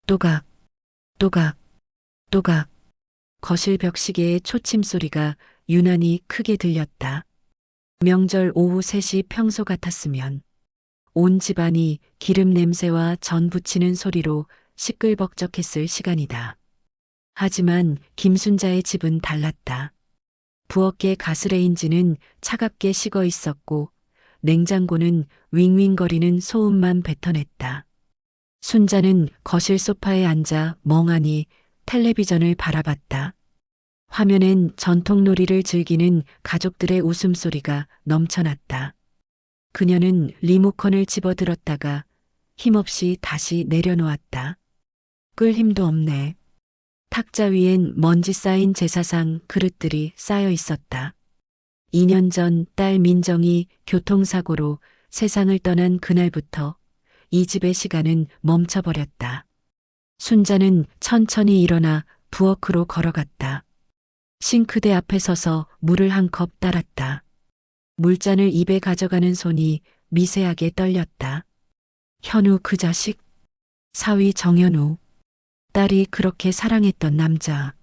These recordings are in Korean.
또각, 또각, 또각. 거실 벽시계의 초침 소리가 유난히 크게 들렸다. 명절 오후 3시 평소 같았으면 온 집안이 기름 냄새와 전 부치는 소리로 시끌벅적했을 시간이다. 하지만 김순자의 집은 달랐다. 부엌의 가스레인지는 차갑게 식어 있었고 냉장고는 윙윙거리는 소음만 뱉어냈다. 순자는 거실 소파에 앉아 멍하니 텔레비전을 바라봤다. 화면엔 전통놀이를 즐기는 가족들의 웃음소리가 넘쳐났다. 그녀는 리모컨을 집어들었다가 힘없이 다시 내려놓았다. 끌 힘도 없네. 탁자 위엔 먼지 쌓인 제사상 그릇들이 쌓여 있었다. 2년 전 딸 민정이 교통사고로 세상을 떠난 그날부터 이 집의 시간은 멈춰버렸다. 순자는 천천히 일어나 부엌으로 걸어갔다. 싱크대 앞에 서서 물을 한 컵 따랐다. 물잔을 입에 가져가는 손이 미세하게 떨렸다. 현우 그 자식? 사위 정현우. 딸이 그렇게 사랑했던 남자.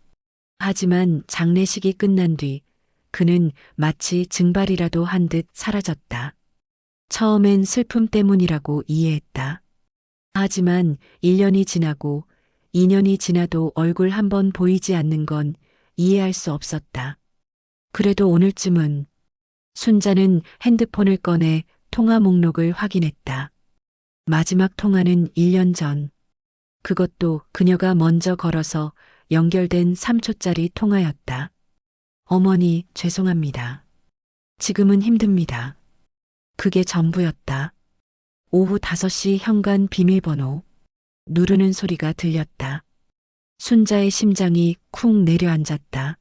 하지만 장례식이 끝난 뒤 그는 마치 증발이라도 한 듯 사라졌다. 처음엔 슬픔 때문이라고 이해했다. 하지만 1년이 지나고 2년이 지나도 얼굴 한 번 보이지 않는 건 이해할 수 없었다. 그래도 오늘쯤은 순자는 핸드폰을 꺼내 통화 목록을 확인했다. 마지막 통화는 1년 전. 그것도 그녀가 먼저 걸어서 연결된 3초짜리 통화였다. 어머니, 죄송합니다. 지금은 힘듭니다. 그게 전부였다. 오후 5시 현관 비밀번호. 누르는 소리가 들렸다. 순자의 심장이 쿵 내려앉았다.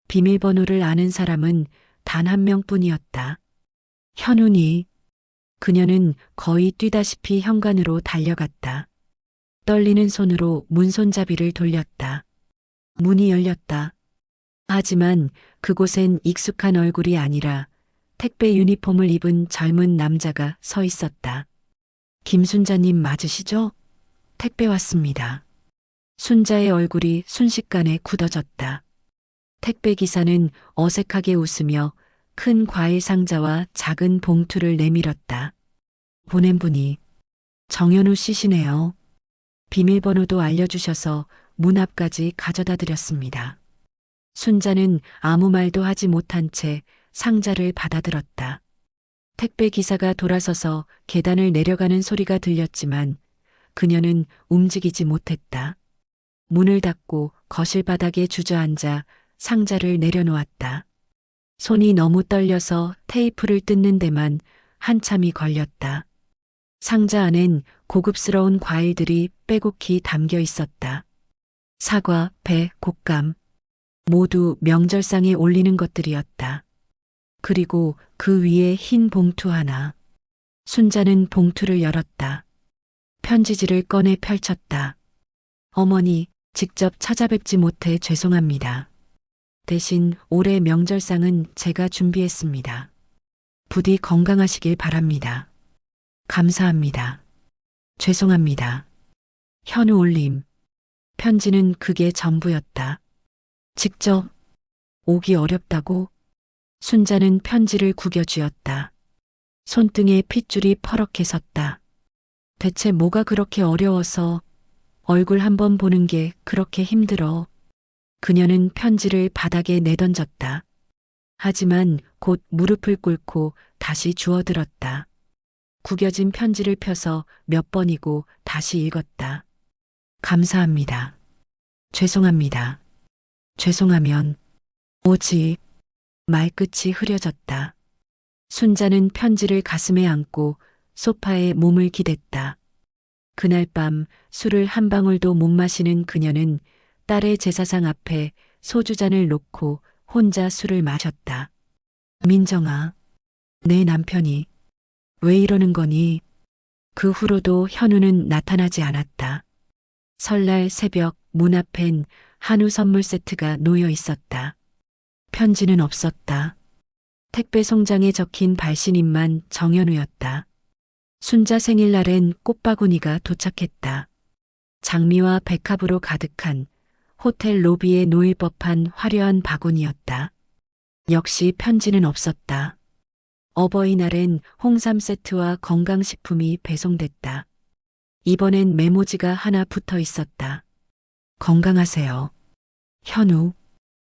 비밀번호를 아는 사람은 단 한 명뿐이었다. 현훈이. 그녀는 거의 뛰다시피 현관으로 달려갔다. 떨리는 손으로 문손잡이를 돌렸다. 문이 열렸다. 하지만 그곳엔 익숙한 얼굴이 아니라 택배 유니폼을 입은 젊은 남자가 서 있었다. 김순자님 맞으시죠? 택배 왔습니다. 순자의 얼굴이 순식간에 굳어졌다. 택배 기사는 어색하게 웃으며 큰 과일 상자와 작은 봉투를 내밀었다. 보낸 분이 정현우 씨시네요. 비밀번호도 알려주셔서 문 앞까지 가져다 드렸습니다. 순자는 아무 말도 하지 못한 채 상자를 받아들었다. 택배 기사가 돌아서서 계단을 내려가는 소리가 들렸지만 그녀는 움직이지 못했다. 문을 닫고 거실 바닥에 주저앉아 상자를 내려놓았다. 손이 너무 떨려서 테이프를 뜯는 데만 한참이 걸렸다. 상자 안엔 고급스러운 과일들이 빼곡히 담겨 있었다. 사과, 배, 곶감. 모두 명절상에 올리는 것들이었다. 그리고 그 위에 흰 봉투 하나. 순자는 봉투를 열었다. 편지지를 꺼내 펼쳤다. 어머니, 직접 찾아뵙지 못해 죄송합니다. 대신 올해 명절상은 제가 준비했습니다. 부디 건강하시길 바랍니다. 감사합니다. 죄송합니다. 현우 올림. 편지는 그게 전부였다. 직접 오기 어렵다고? 순자는 편지를 구겨 쥐었다. 손등에 핏줄이 퍼렇게 섰다. 대체 뭐가 그렇게 어려워서 얼굴 한번 보는 게 그렇게 힘들어. 그녀는 편지를 바닥에 내던졌다. 하지만 곧 무릎을 꿇고 다시 주워들었다. 구겨진 편지를 펴서 몇 번이고 다시 읽었다. 감사합니다. 죄송합니다. 죄송하면 오지. 말끝이 흐려졌다. 순자는 편지를 가슴에 안고 소파에 몸을 기댔다. 그날 밤 술을 한 방울도 못 마시는 그녀는 딸의 제사상 앞에 소주잔을 놓고 혼자 술을 마셨다. 민정아, 내 남편이 왜 이러는 거니? 그 후로도 현우는 나타나지 않았다. 설날 새벽 문 앞엔 한우 선물 세트가 놓여 있었다. 편지는 없었다. 택배 송장에 적힌 발신인만 정현우였다. 순자 생일날엔 꽃바구니가 도착했다. 장미와 백합으로 가득한 호텔 로비에 놓일 법한 화려한 바구니였다. 역시 편지는 없었다. 어버이날엔 홍삼 세트와 건강식품이 배송됐다. 이번엔 메모지가 하나 붙어 있었다. 건강하세요. 현우.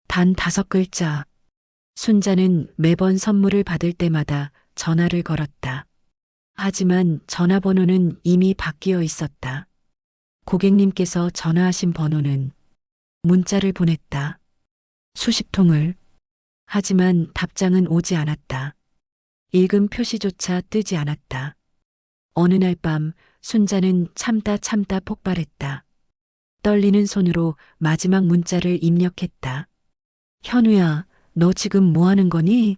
단 5글자. 순자는 매번 선물을 받을 때마다 전화를 걸었다. 하지만 전화번호는 이미 바뀌어 있었다. 고객님께서 전화하신 번호는 문자를 보냈다. 수십 통을. 하지만 답장은 오지 않았다. 읽음 표시조차 뜨지 않았다. 어느 날 밤 순자는 참다 폭발했다. 떨리는 손으로 마지막 문자를 입력했다. 현우야, 너 지금 뭐 하는 거니?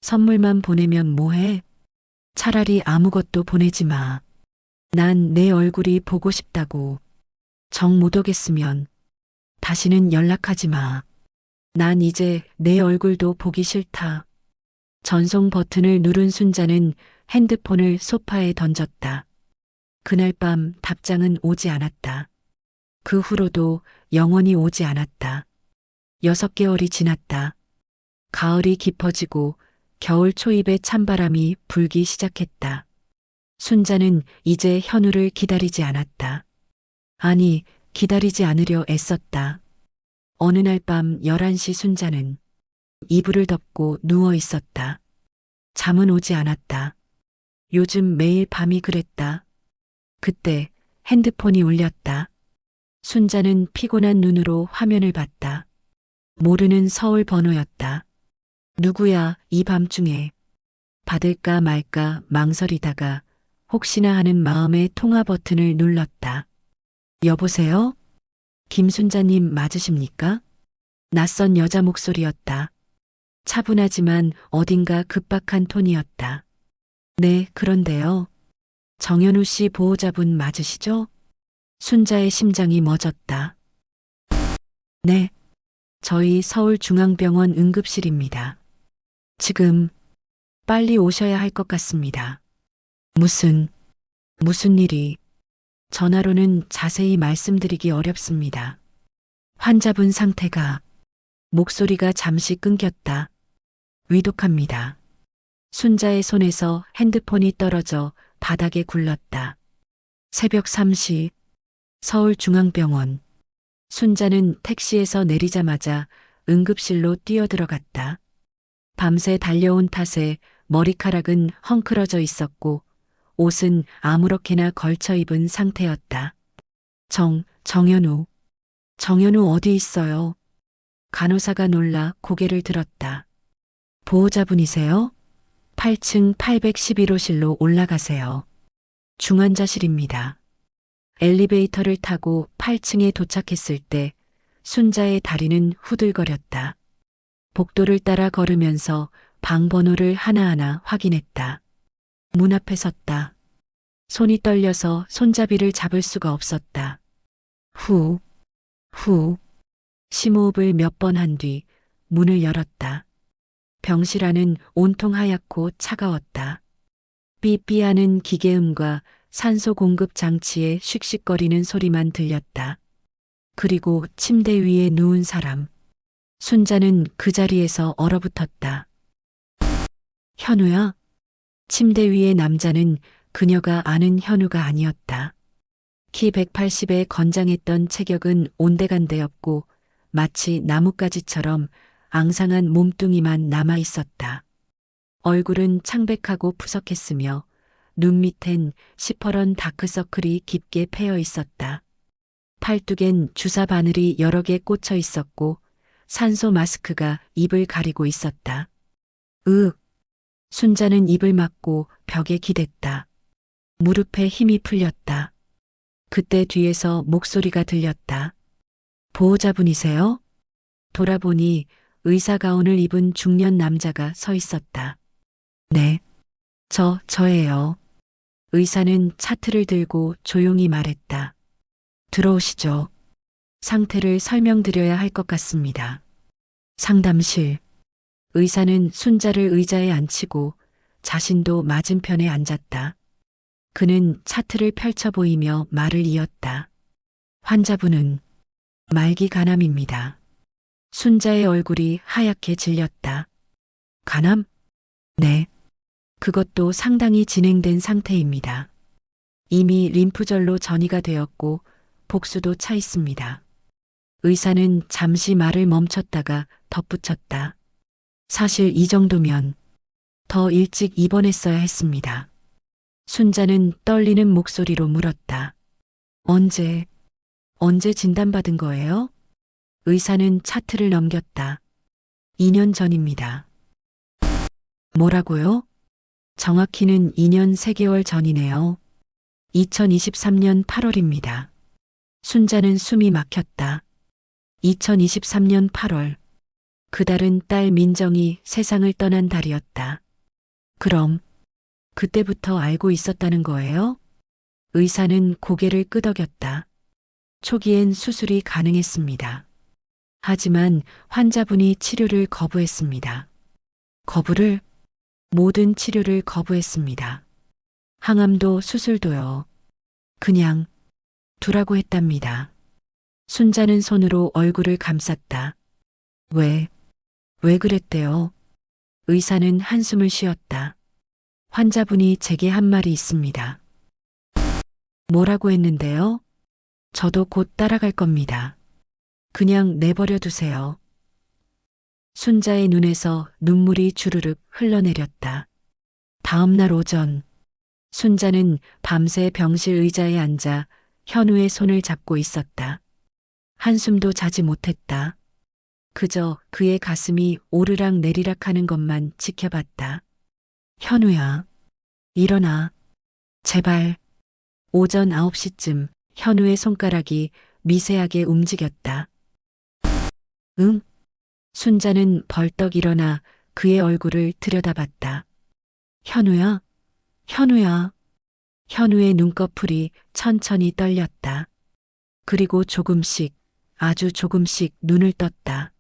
선물만 보내면 뭐해? 차라리 아무것도 보내지 마. 난 내 얼굴이 보고 싶다고. 정 못 오겠으면 다시는 연락하지 마. 난 이제 내 얼굴도 보기 싫다. 전송 버튼을 누른 순자는 핸드폰을 소파에 던졌다. 그날 밤 답장은 오지 않았다. 그 후로도 영원히 오지 않았다. 6개월이 지났다. 가을이 깊어지고 겨울 초입에 찬바람이 불기 시작했다. 순자는 이제 현우를 기다리지 않았다. 아니, 기다리지 않으려 애썼다. 어느 날 밤 11시 순자는 이불을 덮고 누워 있었다. 잠은 오지 않았다. 요즘 매일 밤이 그랬다. 그때 핸드폰이 울렸다. 순자는 피곤한 눈으로 화면을 봤다. 모르는 서울 번호였다. 누구야, 이 밤중에. 받을까 말까 망설이다가 혹시나 하는 마음에 통화 버튼을 눌렀다. 여보세요? 김순자님 맞으십니까? 낯선 여자 목소리였다. 차분하지만 어딘가 급박한 톤이었다. 네, 그런데요. 정현우 씨 보호자분 맞으시죠? 순자의 심장이 멎었다. 네, 저희 서울중앙병원 응급실입니다. 지금 빨리 오셔야 할 것 같습니다. 무슨 일이? 전화로는 자세히 말씀드리기 어렵습니다. 환자분 상태가. 목소리가 잠시 끊겼다. 위독합니다. 순자의 손에서 핸드폰이 떨어져 바닥에 굴렀다. 새벽 3시 서울중앙병원. 순자는 택시에서 내리자마자 응급실로 뛰어들어갔다. 밤새 달려온 탓에 머리카락은 헝클어져 있었고 옷은 아무렇게나 걸쳐 입은 상태였다. 정현우. 정현우 어디 있어요? 간호사가 놀라 고개를 들었다. 보호자분이세요? 8층 811호실로 올라가세요. 중환자실입니다. 엘리베이터를 타고 8층에 도착했을 때 순자의 다리는 후들거렸다. 복도를 따라 걸으면서 방 번호를 하나하나 확인했다. 문 앞에 섰다. 손이 떨려서 손잡이를 잡을 수가 없었다. 후. 심호흡을 몇 번 한 뒤 문을 열었다. 병실 안은 온통 하얗고 차가웠다. 삐삐하는 기계음과 산소 공급 장치의 씩씩거리는 소리만 들렸다. 그리고 침대 위에 누운 사람. 순자는 그 자리에서 얼어붙었다. 현우야? 침대 위의 남자는 그녀가 아는 현우가 아니었다. 키 180에 건장했던 체격은 온데간데였고 마치 나뭇가지처럼 앙상한 몸뚱이만 남아 있었다. 얼굴은 창백하고 푸석했으며 눈 밑엔 시퍼런 다크서클이 깊게 패여 있었다. 팔뚝엔 주사 바늘이 여러 개 꽂혀 있었고 산소 마스크가 입을 가리고 있었다. 순자는 입을 막고 벽에 기댔다. 무릎에 힘이 풀렸다. 그때 뒤에서 목소리가 들렸다. 보호자분이세요? 돌아보니 의사 가운을 입은 중년 남자가 서 있었다. 네, 저예요. 의사는 차트를 들고 조용히 말했다. 들어오시죠. 상태를 설명드려야 할 것 같습니다. 상담실. 의사는 순자를 의자에 앉히고 자신도 맞은편에 앉았다. 그는 차트를 펼쳐 보이며 말을 이었다. 환자분은 말기 간암입니다. 순자의 얼굴이 하얗게 질렸다. 간암? 네. 그것도 상당히 진행된 상태입니다. 이미 림프절로 전이가 되었고 복수도 차 있습니다. 의사는 잠시 말을 멈췄다가 덧붙였다. 사실 이 정도면 더 일찍 입원했어야 했습니다. 순자는 떨리는 목소리로 물었다. 언제 진단받은 거예요? 의사는 차트를 넘겼다. 2년 전입니다. 뭐라고요? 정확히는 2년 3개월 전이네요. 2023년 8월입니다. 순자는 숨이 막혔다. 2023년 8월. 그달은 딸 민정이 세상을 떠난 달이었다. 그럼 그때부터 알고 있었다는 거예요? 의사는 고개를 끄덕였다. 초기엔 수술이 가능했습니다. 하지만 환자분이 치료를 거부했습니다. 거부를? 모든 치료를 거부했습니다. 항암도 수술도요. 그냥 두라고 했답니다. 순자는 손으로 얼굴을 감쌌다. 왜 그랬대요? 의사는 한숨을 쉬었다. 환자분이 제게 한 말이 있습니다. 뭐라고 했는데요? 저도 곧 따라갈 겁니다. 그냥 내버려 두세요. 순자의 눈에서 눈물이 주르륵 흘러내렸다. 다음 날 오전, 순자는 밤새 병실 의자에 앉아 현우의 손을 잡고 있었다. 한숨도 자지 못했다. 그저 그의 가슴이 오르락 내리락 하는 것만 지켜봤다. 현우야, 일어나. 제발. 오전 9시쯤 현우의 손가락이 미세하게 움직였다. 응? 순자는 벌떡 일어나 그의 얼굴을 들여다봤다. 현우야? 현우야? 현우의 눈꺼풀이 천천히 떨렸다. 그리고 조금씩, 아주 조금씩 눈을 떴다.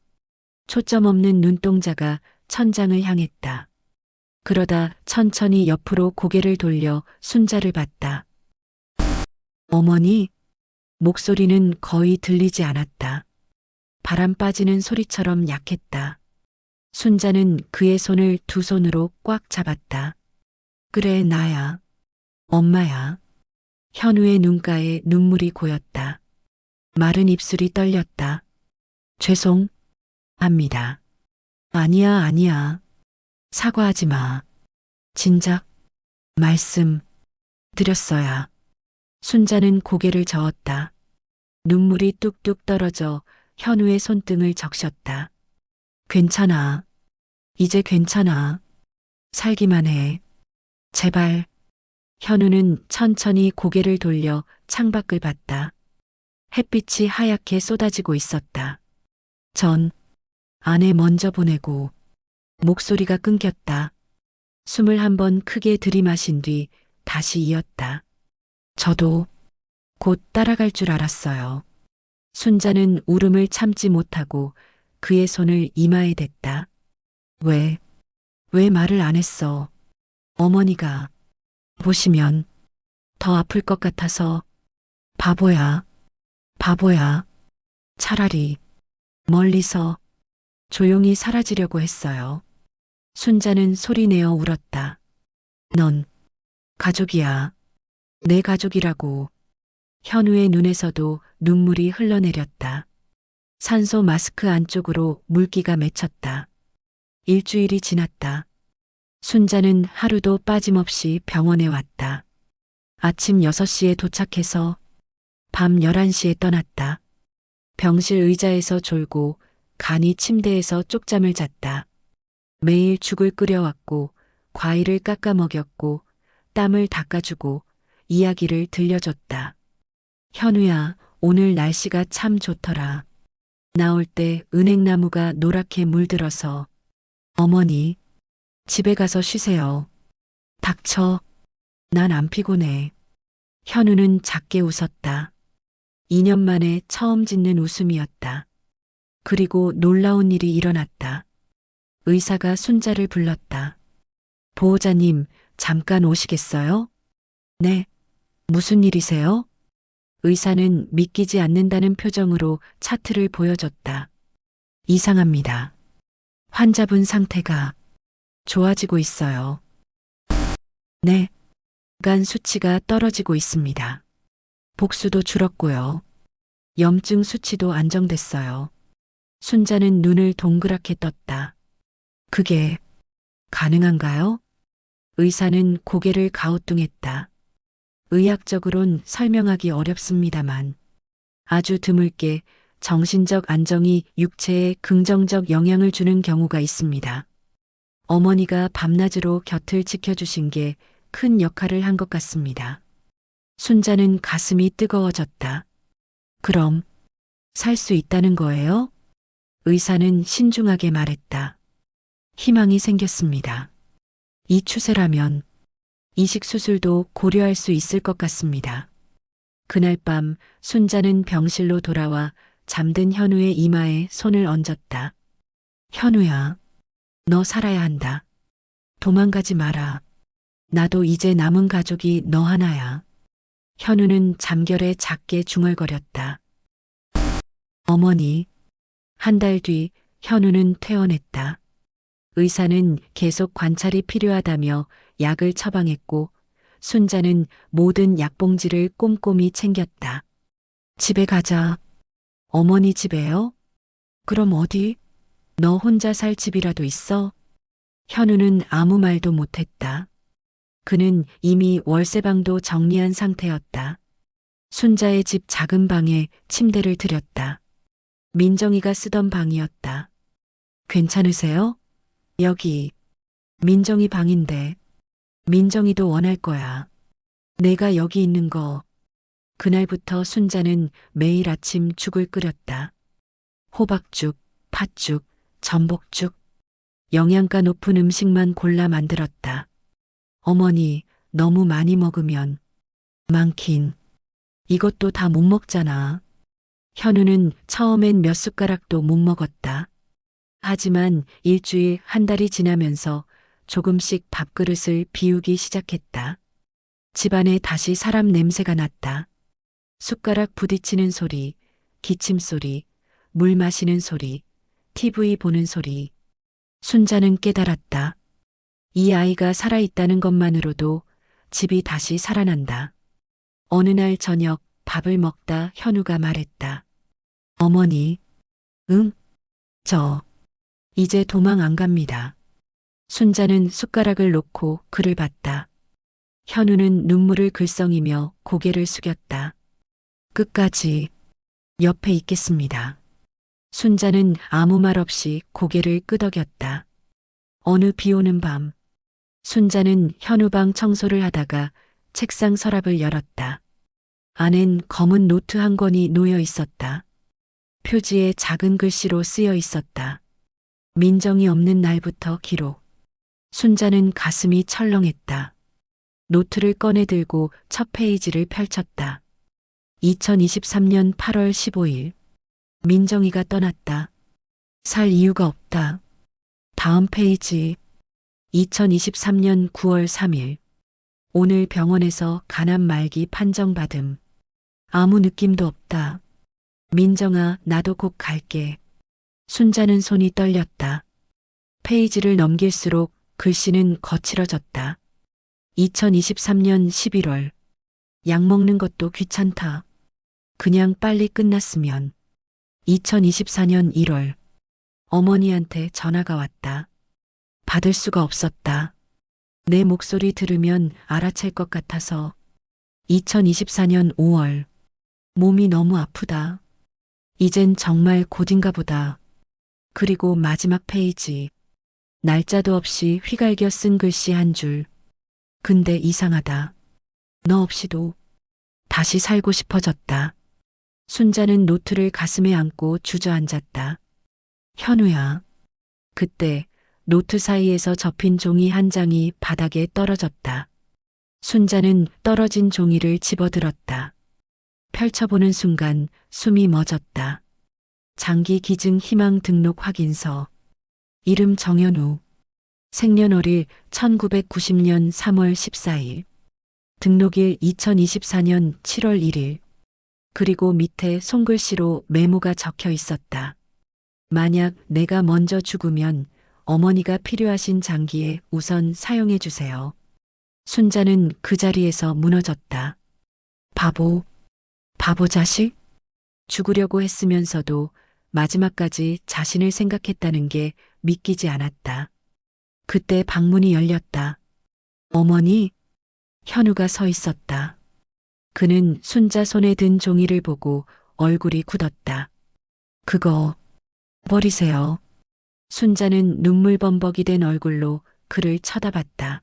초점 없는 눈동자가 천장을 향했다. 그러다 천천히 옆으로 고개를 돌려 순자를 봤다. 어머니? 목소리는 거의 들리지 않았다. 바람 빠지는 소리처럼 약했다. 순자는 그의 손을 두 손으로 꽉 잡았다. 그래, 나야. 엄마야. 현우의 눈가에 눈물이 고였다. 마른 입술이 떨렸다. 죄송합니다. 아니야. 사과하지 마. 진작 말씀 드렸어야. 순자는 고개를 저었다. 눈물이 뚝뚝 떨어져 현우의 손등을 적셨다. 괜찮아. 이제 괜찮아. 살기만 해. 제발. 현우는 천천히 고개를 돌려 창밖을 봤다. 햇빛이 하얗게 쏟아지고 있었다. 안에 먼저 보내고. 목소리가 끊겼다. 숨을 한 번 크게 들이마신 뒤 다시 이었다. 저도 곧 따라갈 줄 알았어요. 순자는 울음을 참지 못하고 그의 손을 이마에 댔다. 왜 말을 안 했어? 어머니가 보시면 더 아플 것 같아서. 바보야. 차라리 멀리서 조용히 사라지려고 했어요. 순자는 소리내어 울었다. 넌 가족이야. 내 가족이라고. 현우의 눈에서도 눈물이 흘러내렸다. 산소 마스크 안쪽으로 물기가 맺혔다. 일주일이 지났다. 순자는 하루도 빠짐없이 병원에 왔다. 아침 6시에 도착해서 밤 11시에 떠났다. 병실 의자에서 졸고 간이 침대에서 쪽잠을 잤다. 매일 죽을 끓여왔고 과일을 깎아 먹였고 땀을 닦아주고 이야기를 들려줬다. 현우야, 오늘 날씨가 참 좋더라. 나올 때 은행나무가 노랗게 물들어서. 어머니, 집에 가서 쉬세요. 닥쳐. 난 안 피곤해. 현우는 작게 웃었다. 2년 만에 처음 짓는 웃음이었다. 그리고 놀라운 일이 일어났다. 의사가 순자를 불렀다. 보호자님, 잠깐 오시겠어요? 네. 무슨 일이세요? 의사는 믿기지 않는다는 표정으로 차트를 보여줬다. 이상합니다. 환자분 상태가 좋아지고 있어요. 네. 간 수치가 떨어지고 있습니다. 복수도 줄었고요. 염증 수치도 안정됐어요. 순자는 눈을 동그랗게 떴다. 그게 가능한가요? 의사는 고개를 가우뚱했다. 의학적으론 설명하기 어렵습니다만 아주 드물게 정신적 안정이 육체에 긍정적 영향을 주는 경우가 있습니다. 어머니가 밤낮으로 곁을 지켜주신 게 큰 역할을 한 것 같습니다. 순자는 가슴이 뜨거워졌다. 그럼 살 수 있다는 거예요? 의사는 신중하게 말했다. 희망이 생겼습니다. 이 추세라면 이식 수술도 고려할 수 있을 것 같습니다. 그날 밤 순자는 병실로 돌아와 잠든 현우의 이마에 손을 얹었다. 현우야, 너 살아야 한다. 도망가지 마라. 나도 이제 남은 가족이 너 하나야. 현우는 잠결에 작게 중얼거렸다. 어머니. 한 달 뒤 현우는 퇴원했다. 의사는 계속 관찰이 필요하다며 약을 처방했고 순자는 모든 약봉지를 꼼꼼히 챙겼다. 집에 가자. 어머니 집에요? 그럼 어디? 너 혼자 살 집이라도 있어? 현우는 아무 말도 못했다. 그는 이미 월세방도 정리한 상태였다. 순자의 집 작은 방에 침대를 들였다. 민정이가 쓰던 방이었다. 괜찮으세요? 여기 민정이 방인데 민정이도 원할 거야. 내가 여기 있는 거. 그날부터 순자는 매일 아침 죽을 끓였다. 호박죽, 팥죽, 전복죽. 영양가 높은 음식만 골라 만들었다. 어머니, 너무 많이 먹으면 많긴. 이것도 다 못 먹잖아. 현우는 처음엔 몇 숟가락도 못 먹었다. 하지만 일주일 한 달이 지나면서 조금씩 밥그릇을 비우기 시작했다. 집안에 다시 사람 냄새가 났다. 숟가락 부딪히는 소리, 기침 소리, 물 마시는 소리, TV 보는 소리. 순자는 깨달았다. 이 아이가 살아있다는 것만으로도 집이 다시 살아난다. 어느 날 저녁 밥을 먹다 현우가 말했다. 어머니, 응? 저 이제 도망 안 갑니다. 순자는 숟가락을 놓고 그를 봤다. 현우는 눈물을 글썽이며 고개를 숙였다. 끝까지 옆에 있겠습니다. 순자는 아무 말 없이 고개를 끄덕였다. 어느 비 오는 밤, 순자는 현우방 청소를 하다가 책상 서랍을 열었다. 안엔 검은 노트 한 권이 놓여 있었다. 표지에 작은 글씨로 쓰여 있었다. 민정이 없는 날부터 기록. 순자는 가슴이 철렁했다. 노트를 꺼내 들고 첫 페이지를 펼쳤다. 2023년 8월 15일. 민정이가 떠났다. 살 이유가 없다. 다음 페이지. 2023년 9월 3일. 오늘 병원에서 간암 말기 판정받음. 아무 느낌도 없다. 민정아, 나도 곧 갈게. 순자는 손이 떨렸다. 페이지를 넘길수록 글씨는 거칠어졌다. 2023년 11월. 약 먹는 것도 귀찮다. 그냥 빨리 끝났으면. 2024년 1월. 어머니한테 전화가 왔다. 받을 수가 없었다. 내 목소리 들으면 알아챌 것 같아서. 2024년 5월. 몸이 너무 아프다. 이젠 정말 곧인가 보다. 그리고 마지막 페이지. 날짜도 없이 휘갈겨 쓴 글씨 한 줄. 근데 이상하다. 너 없이도 다시 살고 싶어졌다. 순자는 노트를 가슴에 안고 주저앉았다. 현우야. 그때 노트 사이에서 접힌 종이 한 장이 바닥에 떨어졌다. 순자는 떨어진 종이를 집어들었다. 펼쳐보는 순간 숨이 멎었다. 장기 기증 희망 등록 확인서. 이름 정현우. 생년월일 1990년 3월 14일. 등록일 2024년 7월 1일. 그리고 밑에 손글씨로 메모가 적혀 있었다. 만약 내가 먼저 죽으면 어머니가 필요하신 장기에 우선 사용해 주세요. 순자는 그 자리에서 무너졌다. 바보, 바보 자식? 죽으려고 했으면서도 마지막까지 자신을 생각했다는 게 믿기지 않았다. 그때 방문이 열렸다. 어머니, 현우가 서 있었다. 그는 순자 손에 든 종이를 보고 얼굴이 굳었다. 그거 버리세요. 순자는 눈물범벅이 된 얼굴로 그를 쳐다봤다.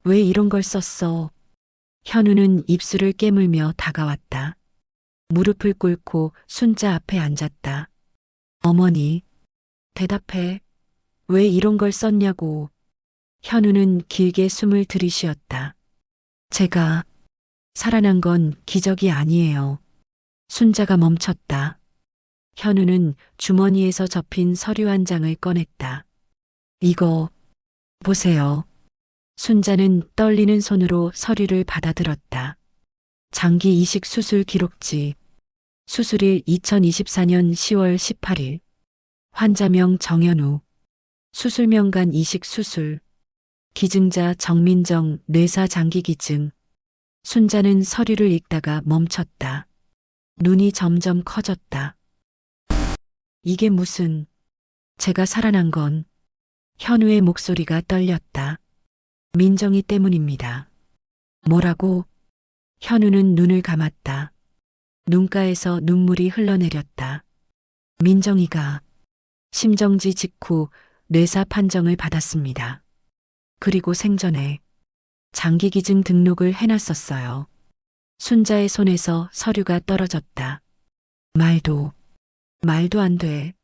왜 이런 걸 썼어? 현우는 입술을 깨물며 다가왔다. 무릎을 꿇고 순자 앞에 앉았다. 어머니, 대답해. 왜 이런 걸 썼냐고. 현우는 길게 숨을 들이쉬었다. 제가 살아난 건 기적이 아니에요. 순자가 멈췄다. 현우는 주머니에서 접힌 서류 한 장을 꺼냈다. 이거 보세요. 순자는 떨리는 손으로 서류를 받아들었다. 장기 이식 수술 기록지. 수술일 2024년 10월 18일. 환자명 정현우. 수술명간 이식 수술. 기증자 정민정 뇌사 장기 기증. 순자는 서류를 읽다가 멈췄다. 눈이 점점 커졌다. 이게 무슨, 제가 살아난 건. 현우의 목소리가 떨렸다. 민정이 때문입니다. 뭐라고? 현우는 눈을 감았다. 눈가에서 눈물이 흘러내렸다. 민정이가 심정지 직후 뇌사 판정을 받았습니다. 그리고 생전에 장기기증 등록을 해놨었어요. 순자의 손에서 서류가 떨어졌다. 말도 안 돼.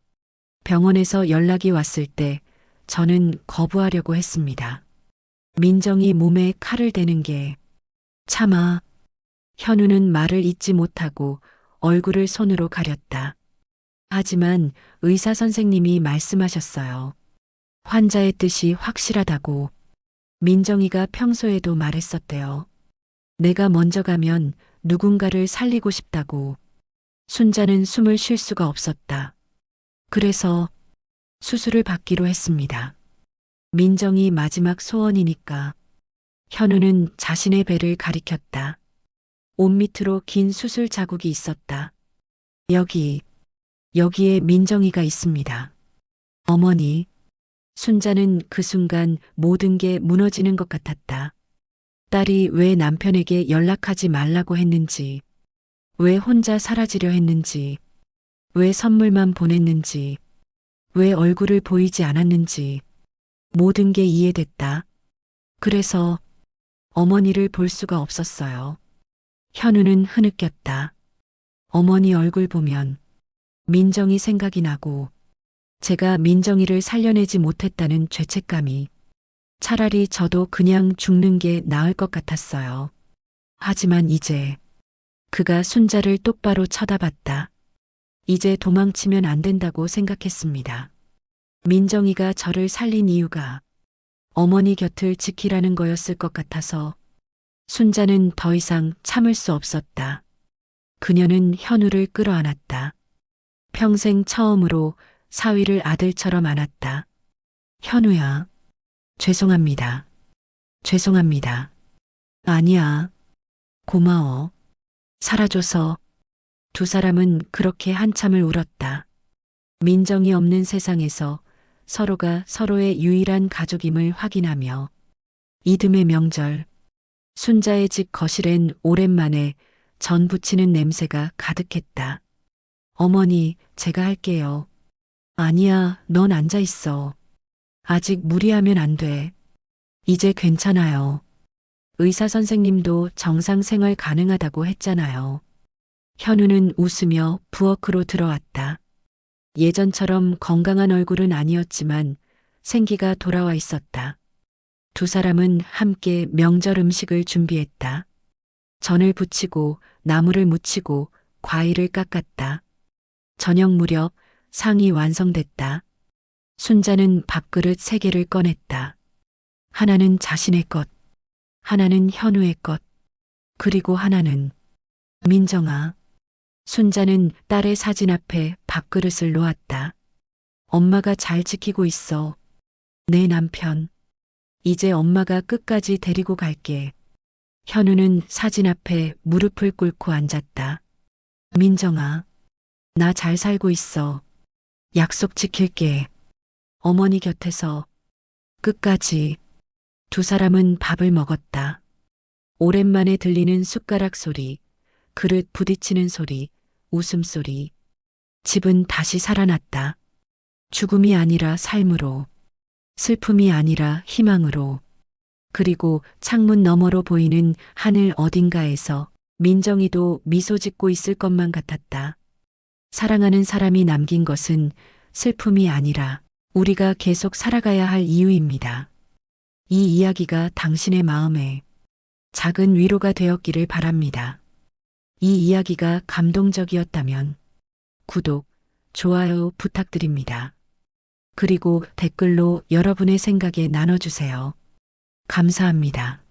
병원에서 연락이 왔을 때 저는 거부하려고 했습니다. 민정이 몸에 칼을 대는 게 차마. 현우는 말을 잇지 못하고 얼굴을 손으로 가렸다. 하지만 의사 선생님이 말씀하셨어요. 환자의 뜻이 확실하다고. 민정이가 평소에도 말했었대요. 내가 먼저 가면 누군가를 살리고 싶다고. 순자는 숨을 쉴 수가 없었다. 그래서 수술을 받기로 했습니다. 민정이 마지막 소원이니까. 현우는 자신의 배를 가리켰다. 옷 밑으로 긴 수술 자국이 있었다. 여기에 민정이가 있습니다. 어머니. 순자는 그 순간 모든 게 무너지는 것 같았다. 딸이 왜 남편에게 연락하지 말라고 했는지, 왜 혼자 사라지려 했는지, 왜 선물만 보냈는지, 왜 얼굴을 보이지 않았는지, 모든 게 이해됐다. 그래서 어머니를 볼 수가 없었어요. 현우는 흐느꼈다. 어머니 얼굴 보면 민정이 생각이 나고 제가 민정이를 살려내지 못했다는 죄책감이. 차라리 저도 그냥 죽는 게 나을 것 같았어요. 하지만 이제 그가 순자를 똑바로 쳐다봤다. 이제 도망치면 안 된다고 생각했습니다. 민정이가 저를 살린 이유가 어머니 곁을 지키라는 거였을 것 같아서. 순자는 더 이상 참을 수 없었다. 그녀는 현우를 끌어안았다. 평생 처음으로 사위를 아들처럼 안았다. 현우야, 죄송합니다. 죄송합니다. 아니야. 고마워. 살아줘서. 두 사람은 그렇게 한참을 울었다. 민정이 없는 세상에서 서로가 서로의 유일한 가족임을 확인하며. 이듬해 명절. 순자의 집 거실엔 오랜만에 전 부치는 냄새가 가득했다. 어머니, 제가 할게요. 아니야, 넌 앉아 있어. 아직 무리하면 안 돼. 이제 괜찮아요. 의사 선생님도 정상 생활 가능하다고 했잖아요. 현우는 웃으며 부엌으로 들어왔다. 예전처럼 건강한 얼굴은 아니었지만 생기가 돌아와 있었다. 두 사람은 함께 명절 음식을 준비했다. 전을 부치고 나물을 무치고 과일을 깎았다. 저녁 무렵 상이 완성됐다. 순자는 밥그릇 3개를 꺼냈다. 하나는 자신의 것, 하나는 현우의 것, 그리고 하나는 민정아. 순자는 딸의 사진 앞에 밥그릇을 놓았다. 엄마가 잘 지키고 있어. 내 남편. 이제 엄마가 끝까지 데리고 갈게. 현우는 사진 앞에 무릎을 꿇고 앉았다. 민정아. 나 잘 살고 있어. 약속 지킬게. 어머니 곁에서 끝까지. 두 사람은 밥을 먹었다. 오랜만에 들리는 숟가락 소리, 그릇 부딪히는 소리, 웃음소리. 집은 다시 살아났다. 죽음이 아니라 삶으로, 슬픔이 아니라 희망으로. 그리고 창문 너머로 보이는 하늘 어딘가에서 민정이도 미소 짓고 있을 것만 같았다. 사랑하는 사람이 남긴 것은 슬픔이 아니라 우리가 계속 살아가야 할 이유입니다. 이 이야기가 당신의 마음에 작은 위로가 되었기를 바랍니다. 이 이야기가 감동적이었다면 구독, 좋아요 부탁드립니다. 그리고 댓글로 여러분의 생각에 나눠주세요. 감사합니다.